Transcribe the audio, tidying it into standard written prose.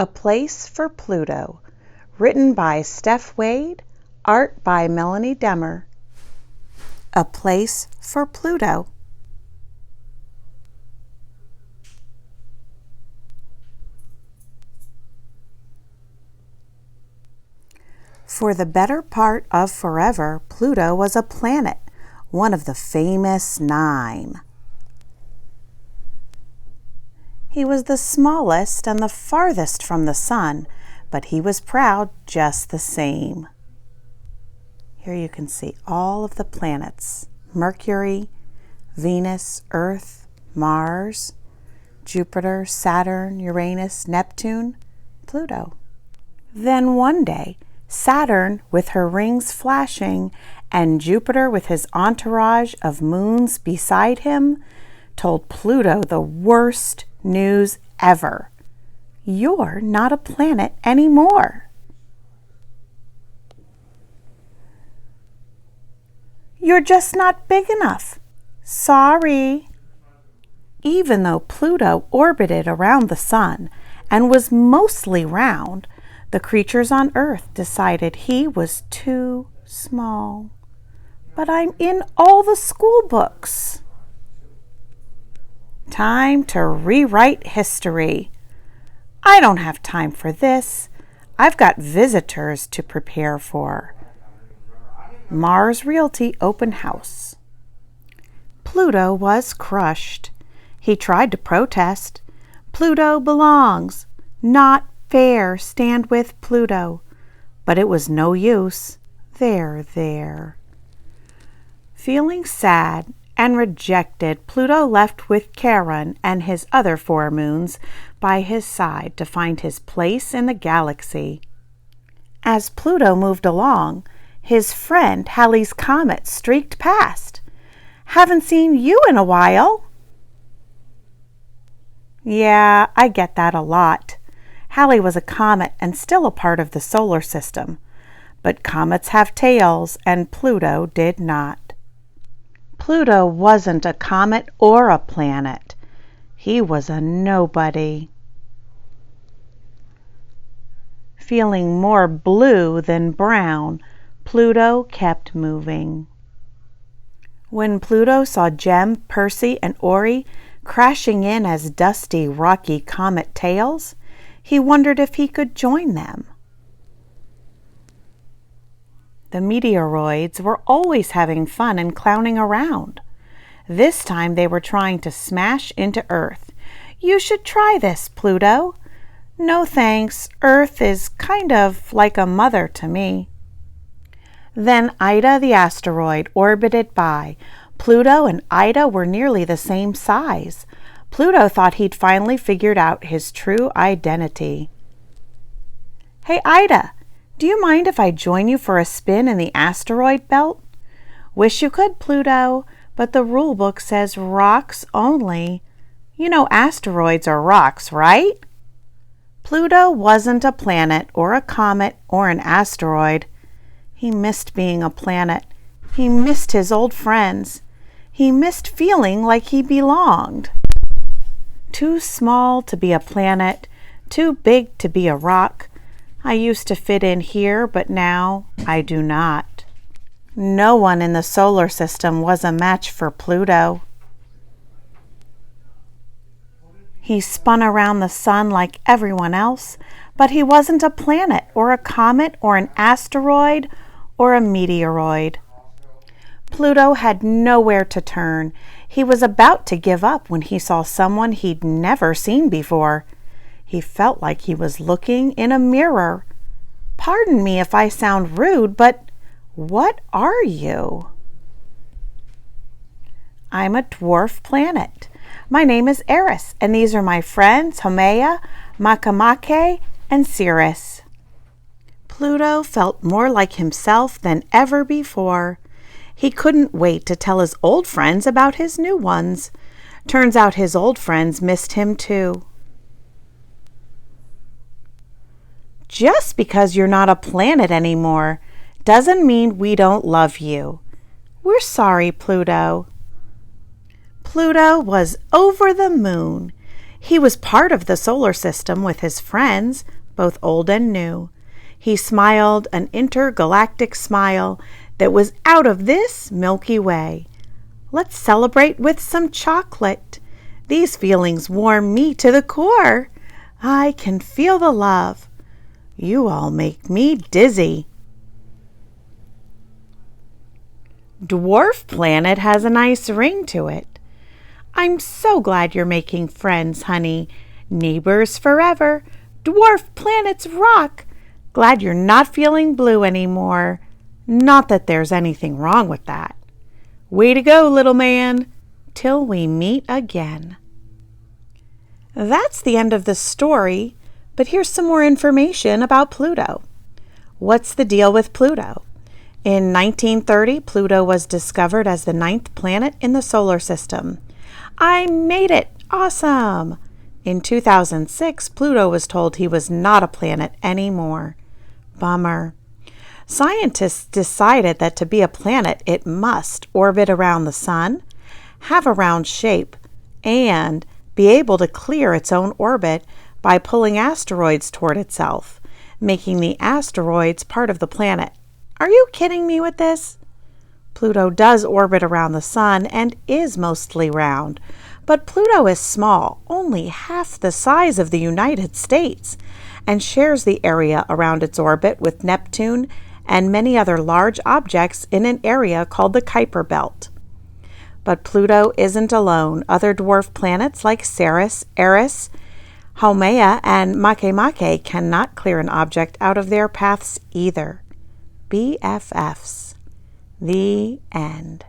A Place for Pluto, written by Stef Wade, art by Melanie Demmer. A Place for Pluto. For the better part of forever, Pluto was a planet, one of the famous 9. He was the smallest and the farthest from the sun, but he was proud just the same. Here you can see all of the planets: Mercury, Venus, Earth, Mars, Jupiter, Saturn, Uranus, Neptune, Pluto. Then one day, Saturn with her rings flashing and Jupiter with his entourage of moons beside him told Pluto the worst news ever. You're not a planet anymore. You're just not big enough. Sorry. Even though Pluto orbited around the sun and was mostly round, the creatures on Earth decided he was too small. But I'm in all the school books. Time to rewrite history. I don't have time for this. I've got visitors to prepare for. Mars Realty Open House. Pluto was crushed. He tried to protest. Pluto belongs. Not fair. Stand with Pluto. But it was no use. There. Feeling sad and rejected, Pluto left with Charon and his other 4 moons by his side to find his place in the galaxy. As Pluto moved along, his friend Halley's comet streaked past. Haven't seen you in a while. Yeah, I get that a lot. Halley was a comet and still a part of the solar system, but comets have tails and Pluto did not. Pluto wasn't a comet or a planet. He was a nobody. Feeling more blue than brown, Pluto kept moving. When Pluto saw Gem, Percy, and Ori crashing in as dusty, rocky comet tails, he wondered if he could join them. The meteoroids were always having fun and clowning around. This time they were trying to smash into Earth. You should try this, Pluto. No thanks, Earth is kind of like a mother to me. Then Ida the asteroid orbited by. Pluto and Ida were nearly the same size. Pluto thought he'd finally figured out his true identity. Hey, Ida, do you mind if I join you for a spin in the asteroid belt? Wish you could, Pluto, but the rule book says rocks only. You know asteroids are rocks, right? Pluto wasn't a planet or a comet or an asteroid. He missed being a planet. He missed his old friends. He missed feeling like he belonged. Too small to be a planet, too big to be a rock. I used to fit in here, but now I do not. No one in the solar system was a match for Pluto. He spun around the sun like everyone else, but he wasn't a planet or a comet or an asteroid or a meteoroid. Pluto had nowhere to turn. He was about to give up when he saw someone he'd never seen before. He felt like he was looking in a mirror. Pardon me if I sound rude, but what are you? I'm a dwarf planet. My name is Eris, and these are my friends Haumea, Makemake, and Ceres. Pluto felt more like himself than ever before. He couldn't wait to tell his old friends about his new ones. Turns out his old friends missed him too. Just because you're not a planet anymore doesn't mean we don't love you. We're sorry, Pluto. Pluto was over the moon. He was part of the solar system with his friends, both old and new. He smiled an intergalactic smile that was out of this Milky Way. Let's celebrate with some chocolate. These feelings warm me to the core. I can feel the love. You all make me dizzy. Dwarf planet has a nice ring to it. I'm so glad you're making friends, honey. Neighbors forever. Dwarf planets rock. Glad you're not feeling blue anymore. Not that there's anything wrong with that. Way to go, little man. Till we meet again. That's the end of the story, but here's some more information about Pluto. What's the deal with Pluto? In 1930, Pluto was discovered as the 9th planet in the solar system. I made it! Awesome! In 2006, Pluto was told he was not a planet anymore. Bummer. Scientists decided that to be a planet, it must orbit around the sun, have a round shape, and be able to clear its own orbit by pulling asteroids toward itself, making the asteroids part of the planet. Are you kidding me with this? Pluto does orbit around the sun and is mostly round, but Pluto is small, only half the size of the United States, and shares the area around its orbit with Neptune and many other large objects in an area called the Kuiper Belt. But Pluto isn't alone. Other dwarf planets like Ceres, Eris, Haumea, and Makemake cannot clear an object out of their paths either. BFFs. The end.